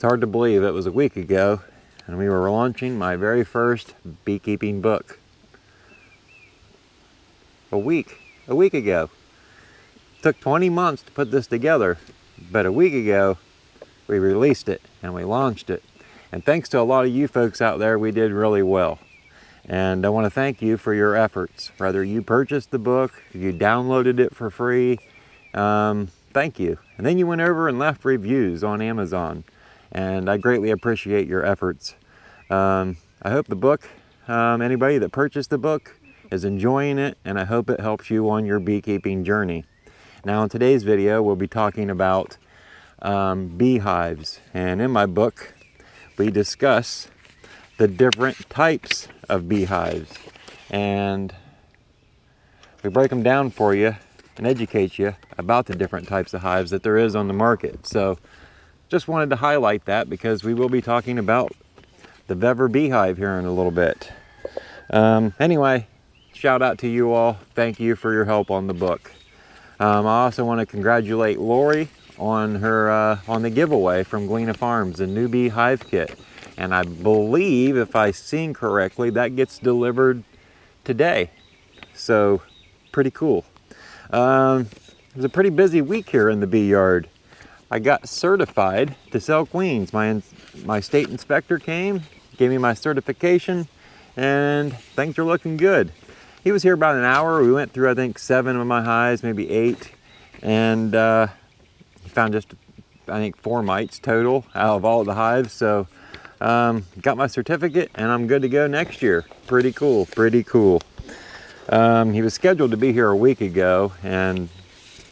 It's hard to believe it was a week ago and we were launching my very first beekeeping book. A week ago. It took 20 months to put this together, but a week ago we released it and we launched it. And thanks to a lot of you folks out there, we did really well. And I want to thank you for your efforts. Whether you purchased the book, you downloaded it for free, thank you. And then you went over and left reviews on Amazon. And I greatly appreciate your efforts. I hope the book, anybody that purchased the book is enjoying it, and I hope it helps you on your beekeeping journey. Now in today's video, we'll be talking about beehives. And in my book, we discuss the different types of beehives. And we break them down for you and educate you about the different types of hives that there is on the market. So just wanted to highlight that because we will be talking about the Vevor beehive here in a little bit. Anyway, shout out to you all. Thank you for your help on the book. I also want to congratulate Lori on her on the giveaway from Gleena Farms, the new beehive kit. And I believe, if I seen correctly, that gets delivered today. So pretty cool. It was a pretty busy week here in the bee yard. I got certified to sell queens. My state inspector came, gave me my certification, and things are looking good. He was here about an hour. We went through, I think, 7 of my hives, maybe 8. And he found just, I think, 4 mites total out of all of the hives. So got my certificate and I'm good to go next year. Pretty cool, pretty cool. He was scheduled to be here a week ago and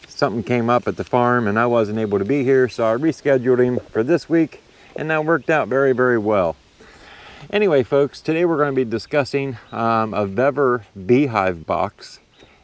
something came up at the farm and I wasn't able to be here, so I rescheduled him for this week and that worked out very, very well. Anyway, folks, today we're going to be discussing a Vevor beehive box.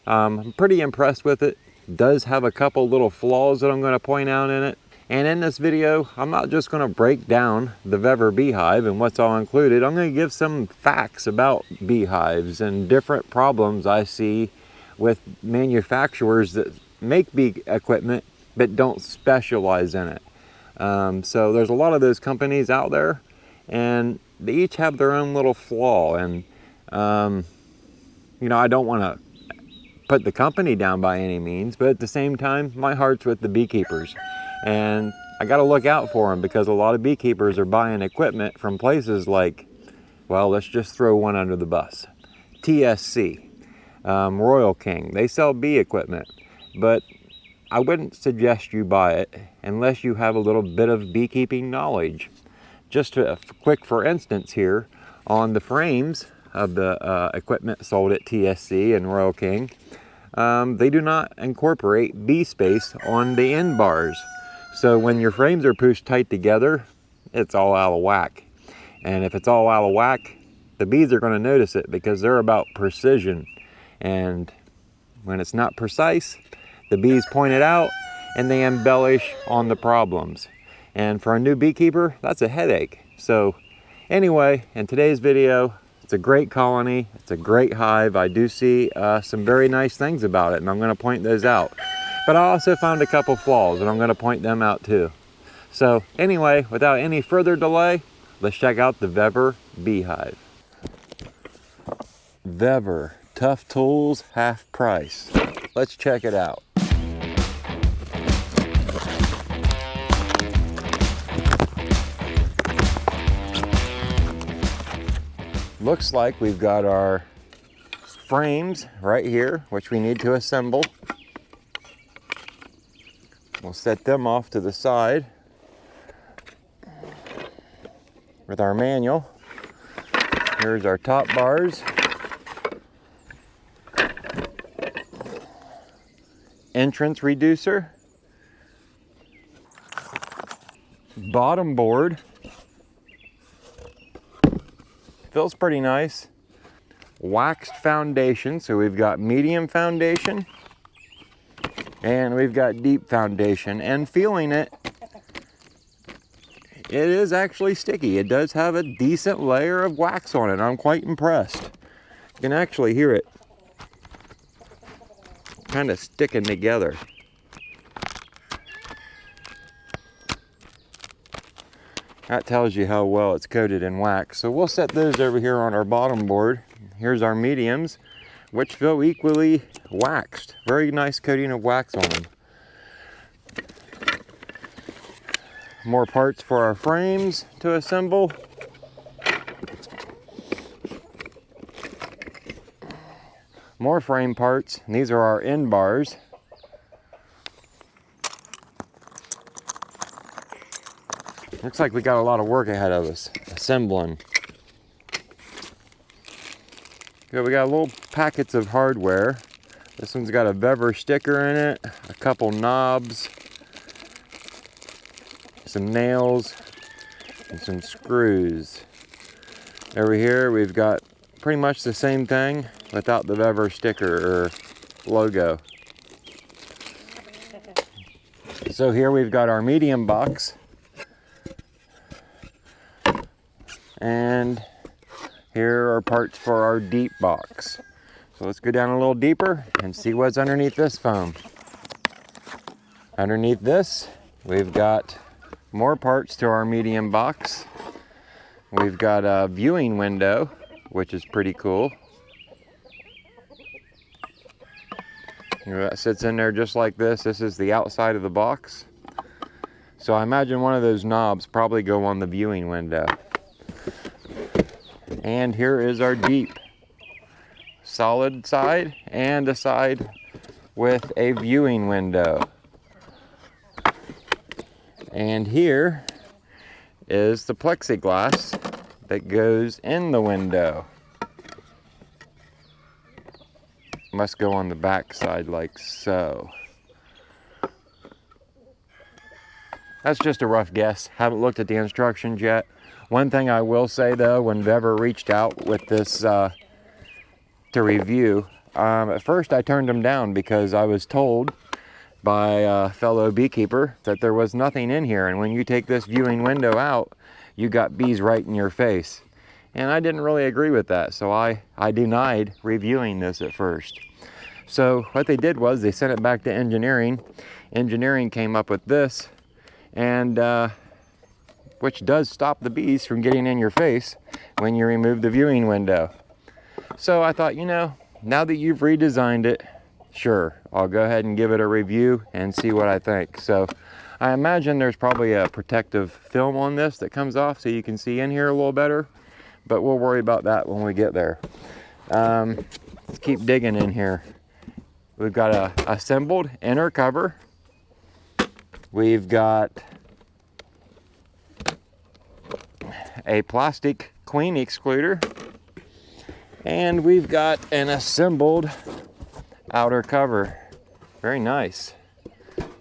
I'm pretty impressed with it. It does have a couple little flaws that I'm going to point out in it. And in this video, I'm not just going to break down the Vevor beehive and what's all included. I'm going to give some facts about beehives and different problems I see with manufacturers that make bee equipment but don't specialize in it. So there's a lot of those companies out there and they each have their own little flaw. And, you know, I don't want to put the company down by any means, but at the same time, my heart's with the beekeepers. And I got to look out for them because a lot of beekeepers are buying equipment from places like, well, let's just throw one under the bus. TSC, Royal King, they sell bee equipment, but I wouldn't suggest you buy it unless you have a little bit of beekeeping knowledge. Just a quick for instance here, on the frames of the equipment sold at TSC and Royal King, they do not incorporate bee space on the end bars. So when your frames are pushed tight together, it's all out of whack. And if it's all out of whack, the bees are going to notice it because they're about precision. And when it's not precise, the bees point it out and they embellish on the problems. And for a new beekeeper, that's a headache. So anyway, in today's video, it's a great colony, it's a great hive. I do see some very nice things about it and I'm going to point those out. But I also found a couple flaws and I'm going to point them out too. So anyway, without any further delay, let's check out the Vevor beehive. Vevor, tough tools, half price. Let's check it out. Looks like we've got our frames right here, which we need to assemble. We'll set them off to the side with our manual. Here's our top bars. Entrance reducer. Bottom board. Feels pretty nice. Waxed foundation, so we've got medium foundation and we've got deep foundation, and feeling it, it is actually sticky. It does have a decent layer of wax on it. I'm quite impressed. You can actually hear it kind of sticking together. That tells you how well it's coated in wax. So we'll set those over here on our bottom board. Here's our mediums, which feel equally waxed. Very nice coating of wax on them. More parts for our frames to assemble. More frame parts, and these are our end bars. Looks like we got a lot of work ahead of us, assembling. Okay, we got little packets of hardware. This one's got a Vevor sticker in it, a couple knobs, some nails, and some screws. Over here we've got pretty much the same thing without the Vevor sticker or logo. So here we've got our medium box. And here are parts for our deep box. So let's go down a little deeper and see what's underneath this foam. Underneath this, we've got more parts to our medium box. We've got a viewing window, which is pretty cool. That sits in there just like this. This is the outside of the box. So I imagine one of those knobs probably go on the viewing window. And here is our deep. Solid side and a side with a viewing window. And here is the plexiglass that goes in the window. Must go on the back side like so. That's just a rough guess. Haven't looked at the instructions yet. One thing I will say though, when Vevor reached out with this to review, at first I turned them down because I was told by a fellow beekeeper that there was nothing in here, and when you take this viewing window out, you got bees right in your face. And I didn't really agree with that, so I denied reviewing this at first. So what they did was they sent it back to engineering. Engineering came up with this, and which does stop the bees from getting in your face when you remove the viewing window. So I thought, you know, now that you've redesigned it, sure, I'll go ahead and give it a review and see what I think. So I imagine there's probably a protective film on this that comes off so you can see in here a little better, but we'll worry about that when we get there. Let's keep digging in here. We've got a assembled inner cover. We've got a plastic queen excluder, and we've got an assembled outer cover. Very nice,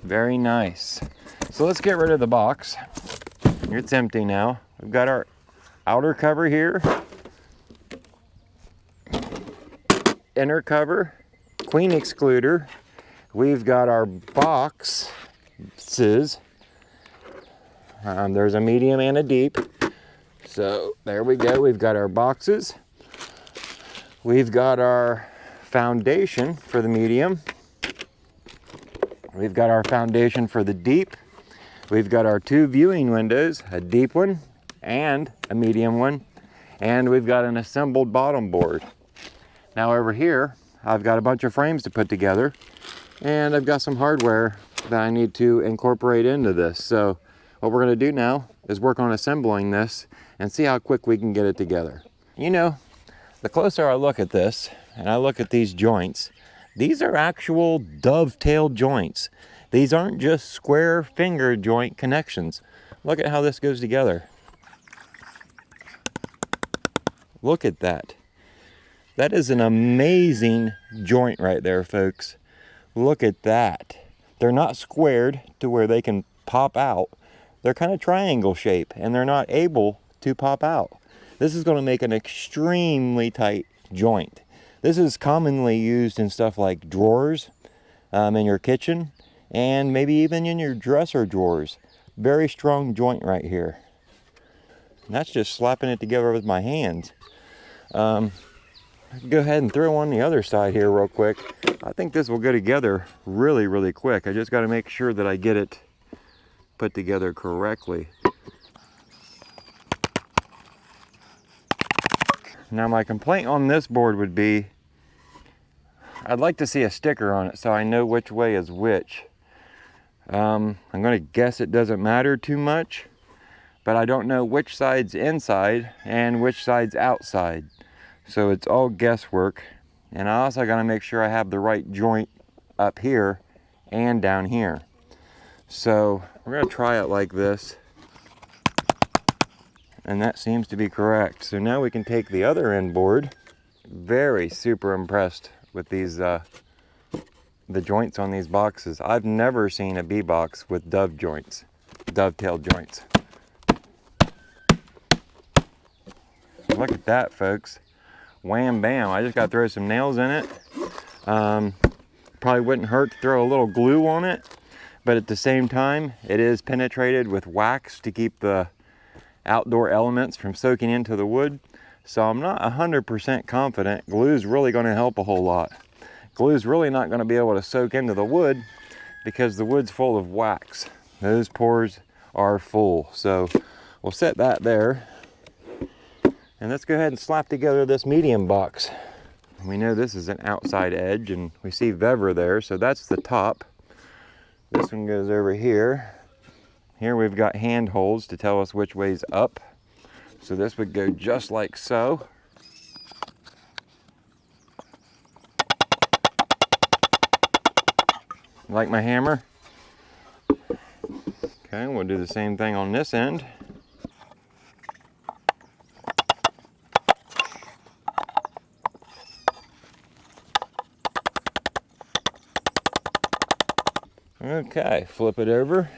very nice. So let's get rid of the box. It's empty now. We've got our outer cover here, inner cover, queen excluder. We've got our boxes. There's a medium and a deep. So there we go. We've got our boxes. We've got our foundation for the medium. We've got our foundation for the deep. We've got our two viewing windows, a deep one and a medium one. And we've got an assembled bottom board. Now over here, I've got a bunch of frames to put together, and I've got some hardware that I need to incorporate into this. So what we're going to do now is work on assembling this and see how quick we can get it together. You know, the closer I look at this and I look at these joints, these are actual dovetail joints. These aren't just square finger joint connections. Look at how this goes together. Look at that. That is an amazing joint right there, folks. Look at that. They're not squared to where they can pop out. They're kind of triangle shape, and they're not able to pop out. This is going to make an extremely tight joint. This is commonly used in stuff like drawers in your kitchen, and maybe even in your dresser drawers. Very strong joint right here. And that's just slapping it together with my hands. I can go ahead and throw on the other side here real quick. I think this will go together really, really quick. I just got to make sure that I get it put together correctly. Now my complaint on this board would be, I'd like to see a sticker on it so I know which way is which. I'm gonna guess it doesn't matter too much, but I don't know which side's inside and which side's outside. So it's all guesswork. And I also gotta make sure I have the right joint up here and down here. So we're gonna try it like this. And that seems to be correct. So now we can take the other end board. Very super impressed with these, the joints on these boxes. I've never seen a bee box with dovetail joints. Look at that, folks. Wham bam, I just gotta throw some nails in it. Probably wouldn't hurt to throw a little glue on it, but at the same time, it is penetrated with wax to keep the outdoor elements from soaking into the wood. So I'm not 100% confident glue's really gonna help a whole lot. Glue's really not gonna be able to soak into the wood because the wood's full of wax. Those pores are full. So we'll set that there. And let's go ahead and slap together this medium box. We know this is an outside edge and we see Vevor there, so that's the top. This one goes over here. Here we've got hand holes to tell us which way's up. So this would go just like so. Like my hammer? Okay, we'll do the same thing on this end. Okay, flip it over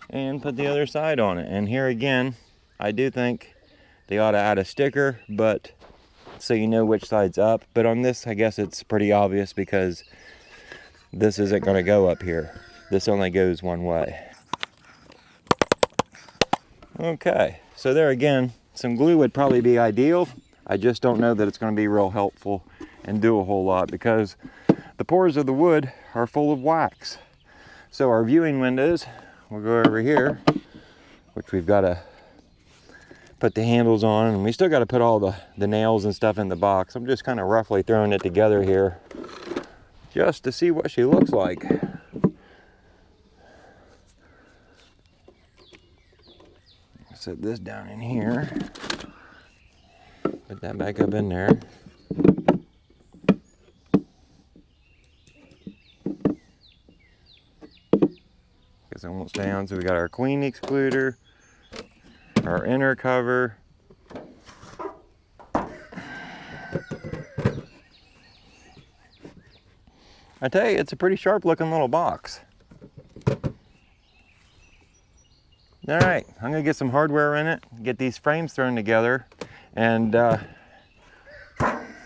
and put the other side on it. And here again, I do think they ought to add a sticker, but so you know which side's up. But on this, I guess it's pretty obvious because this isn't going to go up here. This only goes one way. Okay, so there again, some glue would probably be ideal. I just don't know that it's going to be real helpful and do a whole lot because the pores of the wood are full of wax. So our viewing windows, we'll go over here, which we've got to put the handles on, and we still got to put all the nails and stuff in the box. I'm just kind of roughly throwing it together here just to see what she looks like. Set this down in here, put that back up in there. It's almost down, so we got our queen excluder, our inner cover, I tell you, it's a pretty sharp looking little box. All right, I'm gonna get some hardware in it, get these frames thrown together, and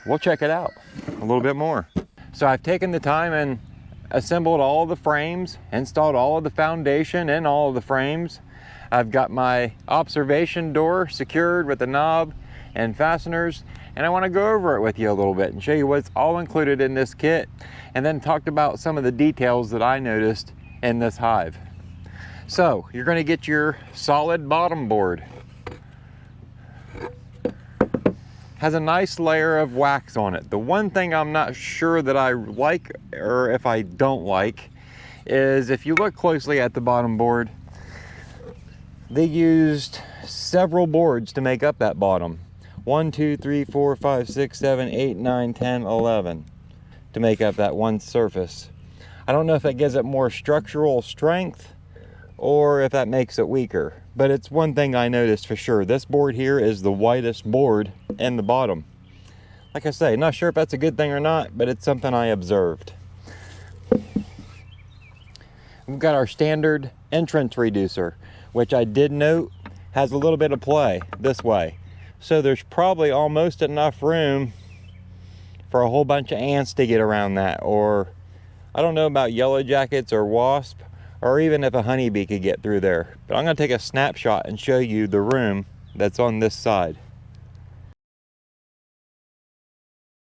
we'll check it out a little bit more. So I've taken the time and assembled all the frames, installed all of the foundation in all of the frames. I've got my observation door secured with the knob and fasteners, and I want to go over it with you a little bit and show you what's all included in this kit, and then talked about some of the details that I noticed in this hive. So you're going to get your solid bottom board. Has a nice layer of wax on it. The one thing I'm not sure that I like, or if I don't like, is if you look closely at the bottom board, they used several boards to make up that bottom. 1, 2, 3, 4, 5, 6, 7, 8, 9, 10, 11 to make up that one surface. I don't know if that gives it more structural strength or if that makes it weaker, but it's one thing I noticed for sure. This board here is the widest board in the bottom. Like I say, not sure if that's a good thing or not, but it's something I observed. We've got our standard entrance reducer, which I did note has a little bit of play this way. So there's probably almost enough room for a whole bunch of ants to get around that, or I don't know about yellow jackets or wasp, or even if a honeybee could get through there. But I'm gonna take a snapshot and show you the room that's on this side.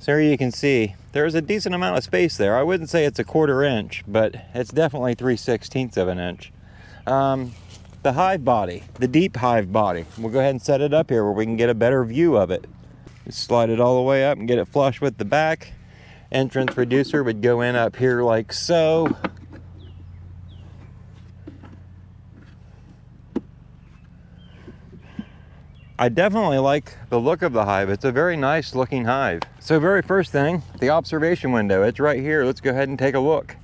So here you can see there's a decent amount of space there. I wouldn't say it's a 1/4 inch, but it's definitely 3/16 of an inch. The hive body, the deep hive body, we'll go ahead and set it up here where we can get a better view of it. Just slide it all the way up and get it flush with the back. Entrance reducer would go in up here like so. I definitely like the look of the hive. It's a very nice looking hive. So very first thing, the observation window. It's right here. Let's go ahead and take a look.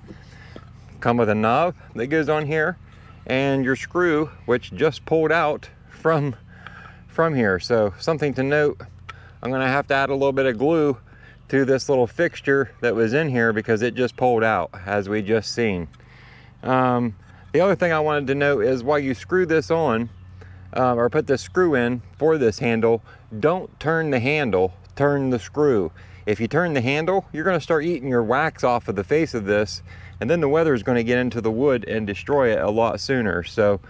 Come with a knob that goes on here and your screw, which just pulled out from here. So something to note, I'm gonna have to add a little bit of glue to this little fixture that was in here because it just pulled out, as we just seen. The other thing I wanted to note is while you screw this on, or put this screw in for this handle, don't turn the handle, turn the screw. If you turn the handle, you're going to start eating your wax off of the face of this, and then the weather is going to get into the wood and destroy it a lot sooner. So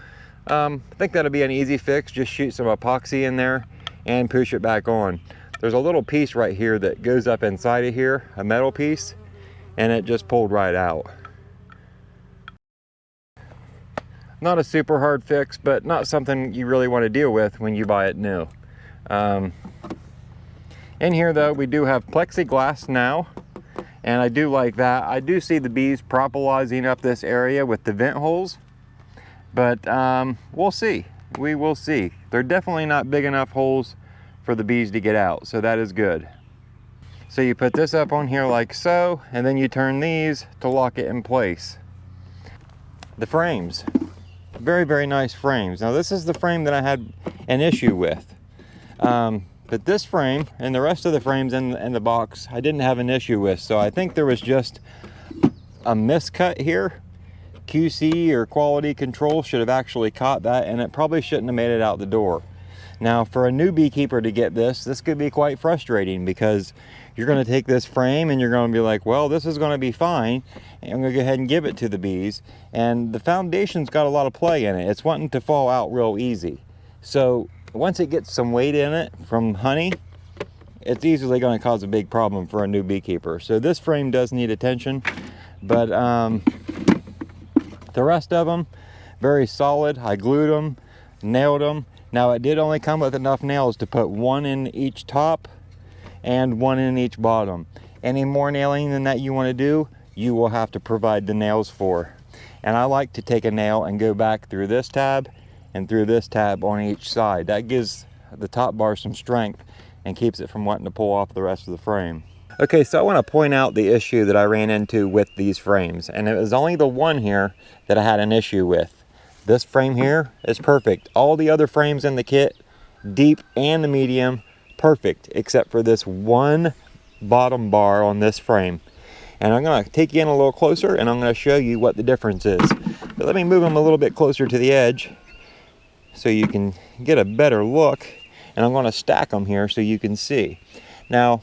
I think that'll be an easy fix. Just shoot some epoxy in there and push it back on. There's a little piece right here that goes up inside of here, a metal piece, and it just pulled right out. Not a super hard fix, but not something you really want to deal with when you buy it new. In here though, we do have plexiglass now, and I do like that. I do see the bees propolising up this area with the vent holes, but we'll see. We will see. They're definitely not big enough holes for the bees to get out, so that is good. So you put this up on here like so, and then you turn these to lock it in place. The frames. Very, very nice frames. Now this is the frame that I had an issue with. But this frame and the rest of the frames in the box, I didn't have an issue with. So I think there was just a miscut here. QC or quality control should have actually caught that, and it probably shouldn't have made it out the door. Now for a new beekeeper to get this could be quite frustrating because you're going to take this frame and you're going to be like, well, this is going to be fine, and I'm going to go ahead and give it to the bees, and the foundation's got a lot of play in it. It's wanting to fall out real easy. So once it gets some weight in it from honey, it's easily going to cause a big problem for a new beekeeper. So this frame does need attention, but the rest of them, very solid. I glued them, nailed them. Now it did only come with enough nails to put one in each top and one in each bottom. Any more nailing than that you want to do, you will have to provide the nails for. And I like to take a nail and go back through this tab and through this tab on each side. That gives the top bar some strength and keeps it from wanting to pull off the rest of the frame. Okay, so I want to point out the issue that I ran into with these frames, and it was only the one here that I had an issue with. This frame here is perfect. All the other frames in the kit, deep and the medium, perfect, except for this one bottom bar on this frame. And I'm going to take you in a little closer and I'm going to show you what the difference is. But let me move them a little bit closer to the edge so you can get a better look. And I'm going to stack them here so you can see. Now,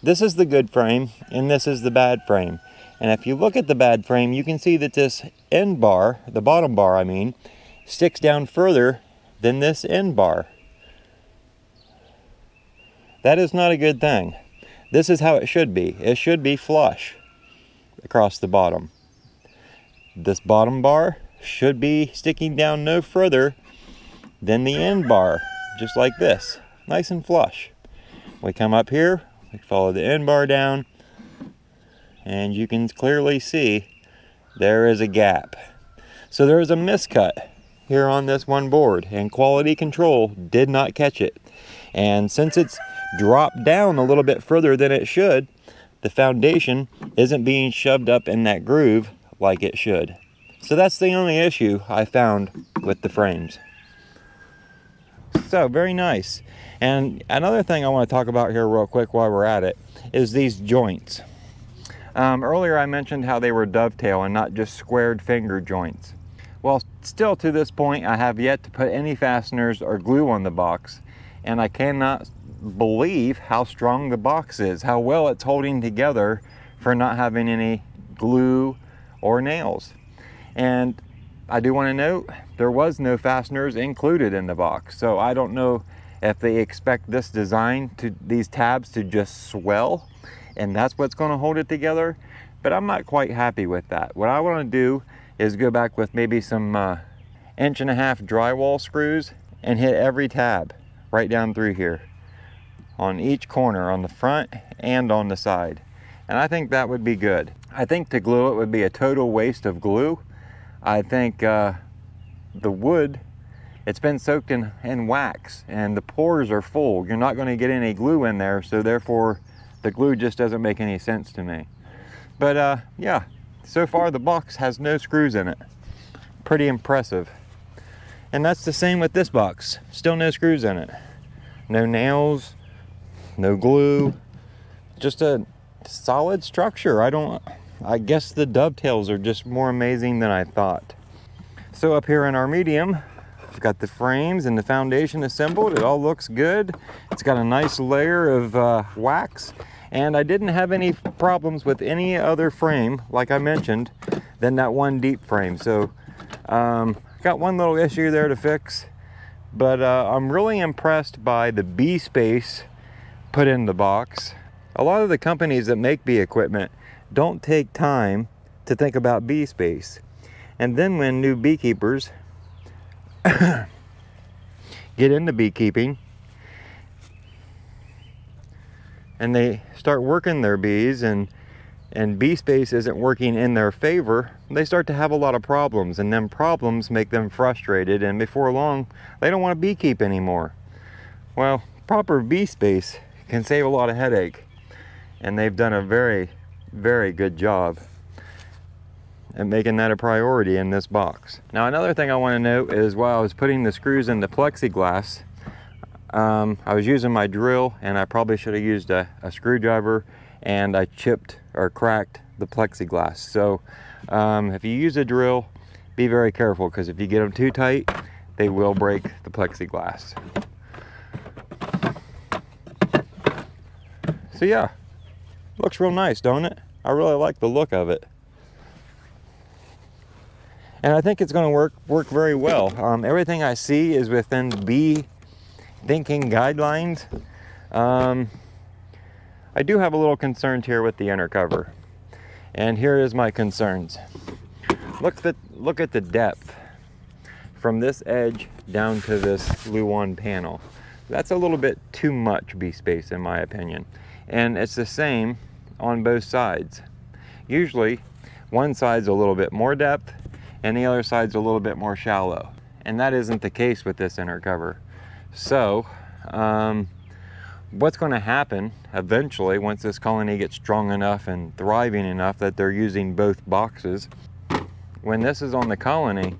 this is the good frame and this is the bad frame. And if you look at the bad frame, you can see that this end bar, the bottom bar I mean, sticks down further than this end bar. That is not a good thing. This is how it should be. It should be flush across the bottom. This bottom bar should be sticking down no further than the end bar, just like this, nice and flush. We come up here, we follow the end bar down, and you can clearly see there is a gap. So there is a miscut here on this one board, and quality control did not catch it. And since it's dropped down a little bit further than it should, the foundation isn't being shoved up in that groove like it should. So that's the only issue I found with the frames. So very nice. And another thing I want to talk about here real quick while we're at it is these joints. Earlier I mentioned how they were dovetail and not just squared finger joints. Well, still to this point I have yet to put any fasteners or glue on the box, and I cannot believe how strong the box is, how well it's holding together for not having any glue or nails. And I do want to note there was no fasteners included in the box, so I don't know if they expect this design to these tabs to just swell and that's what's going to hold it together, but I'm not quite happy with that. What I want to do is go back with maybe some 1.5 inch drywall screws and hit every tab right down through here on each corner, on the front and on the side. And I think that would be good. I think to glue it would be a total waste of glue. I think the wood, it's been soaked in wax and the pores are full. You're not going to get any glue in there, so therefore the glue just doesn't make any sense to me. But yeah, so far the box has no screws in it. Pretty impressive. And that's the same with this box. Still no screws in it. No nails, no glue, just a solid structure. I guess the dovetails are just more amazing than I thought. So up here in our medium, we've got the frames and the foundation assembled. It all looks good. It's got a nice layer of wax, and I didn't have any problems with any other frame, like I mentioned, than that one deep frame. So got one little issue there to fix, but I'm really impressed by the bee space put in the box. A lot of the companies that make bee equipment don't take time to think about bee space. And then when new beekeepers get into beekeeping and they start working their bees and bee space isn't working in their favor, they start to have a lot of problems, and then problems make them frustrated, and before long they don't want to beekeep anymore. Well, proper bee space can save a lot of headache, and they've done a very, very good job at making that a priority in this box. Now, another thing I want to note is while I was putting the screws in the plexiglass, I was using my drill, and I probably should have used a screwdriver, and I chipped or cracked the plexiglass. So if you use a drill, be very careful, because if you get them too tight, they will break the plexiglass. So yeah, looks real nice, don't it? I really like the look of it. And I think it's going to work very well. Everything I see is within bee thinking guidelines. I do have a little concerns here with the inner cover, and here is my concerns. Look at the depth from this edge down to this Luan panel. That's a little bit too much bee space in my opinion, and it's the same on both sides. Usually one side's a little bit more depth and the other side's a little bit more shallow, and that isn't the case with this inner cover. So what's going to happen eventually, once this colony gets strong enough and thriving enough that they're using both boxes, when this is on the colony,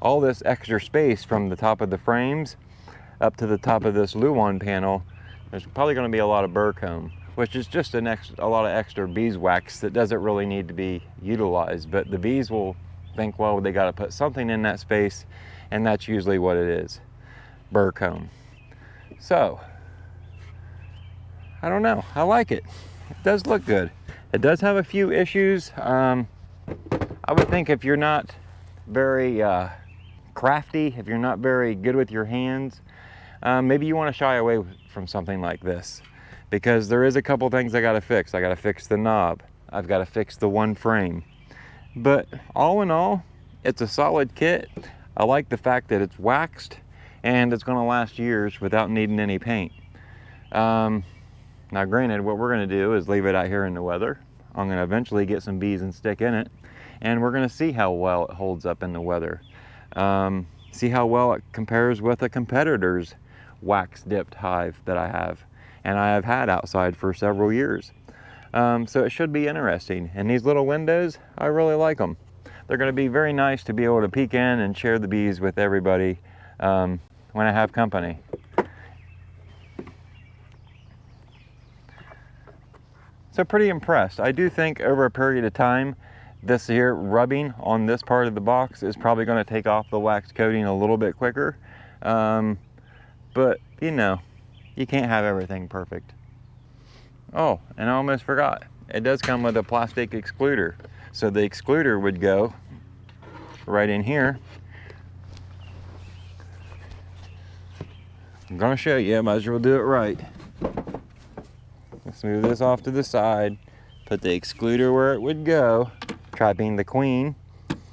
all this extra space from the top of the frames up to the top of this Luan panel, there's probably going to be a lot of burr comb, which is just a lot of extra beeswax that doesn't really need to be utilized. But the bees will think, well, they got to put something in that space, and that's usually what it is, burr comb. So I don't know, I like it. It does look good. It does have a few issues. I would think if you're not very crafty, if you're not very good with your hands, maybe you want to shy away from something like this, because there is a couple things I got to fix. I got to fix the knob. I've got to fix the one frame. But all in all, it's a solid kit. I like the fact that it's waxed and it's going to last years without needing any paint. Now granted, what we're going to do is leave it out here in the weather. I'm going to eventually get some bees and stick in it, and we're going to see how well it holds up in the weather. See how well it compares with a competitor's wax dipped hive that I have, and I have had outside for several years. So it should be interesting. And these little windows, I really like them. They're going to be very nice to be able to peek in and share the bees with everybody when I have company. So pretty impressed. I do think over a period of time, this here rubbing on this part of the box is probably going to take off the wax coating a little bit quicker. But you know, you can't have everything perfect. Oh, and I almost forgot. It does come with a plastic excluder. So the excluder would go right in here. I'm gonna show you, might as well do it right. Let's move this off to the side, put the excluder where it would go, trapping the queen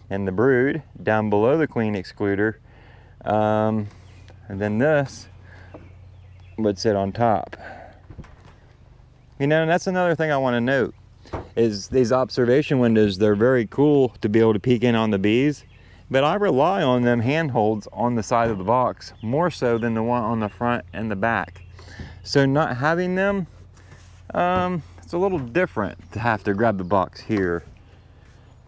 and the brood down below the queen excluder. And then this would sit on top. You know, and that's another thing I want to note, is these observation windows, they're very cool to be able to peek in on the bees, but I rely on them handholds on the side of the box more so than the one on the front and the back. So not having them, it's a little different to have to grab the box here.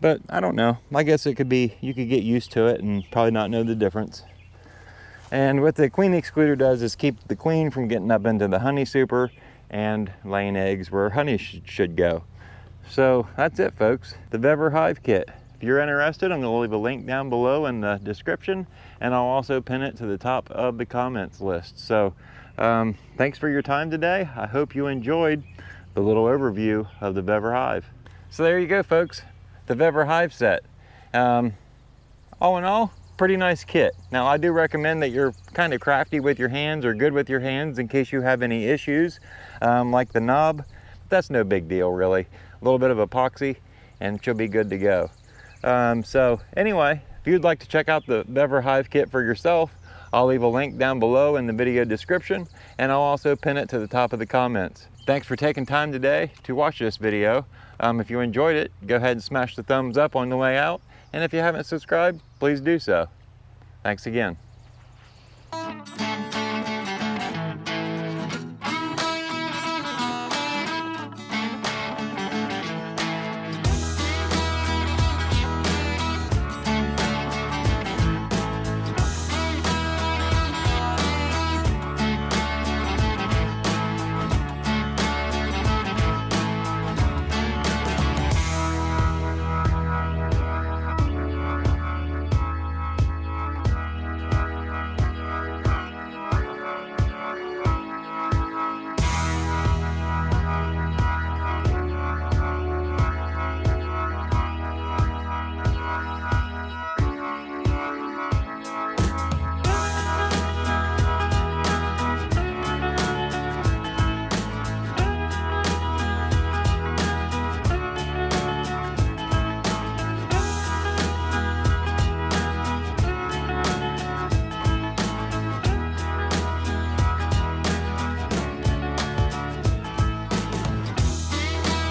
But I don't know, I guess it could be, you could get used to it and probably not know the difference. And what the queen excluder does is keep the queen from getting up into the honey super and laying eggs where honey should go. So that's it, folks, the Vevor Hive kit. If you're interested, I'm going to leave a link down below in the description, and I'll also pin it to the top of the comments list. So thanks for your time today. I hope you enjoyed the little overview of the Vevor Hive. So there you go, folks, the Vevor Hive set. All in all, pretty nice kit. Now I do recommend that you're kind of crafty with your hands or good with your hands in case you have any issues, like the knob. That's no big deal really. A little bit of epoxy and she'll be good to go. So anyway, if you'd like to check out the Vevor Hive kit for yourself, I'll leave a link down below in the video description, and I'll also pin it to the top of the comments. Thanks for taking time today to watch this video. If you enjoyed it, go ahead and smash the thumbs up on the way out. And if you haven't subscribed, please do so. Thanks again.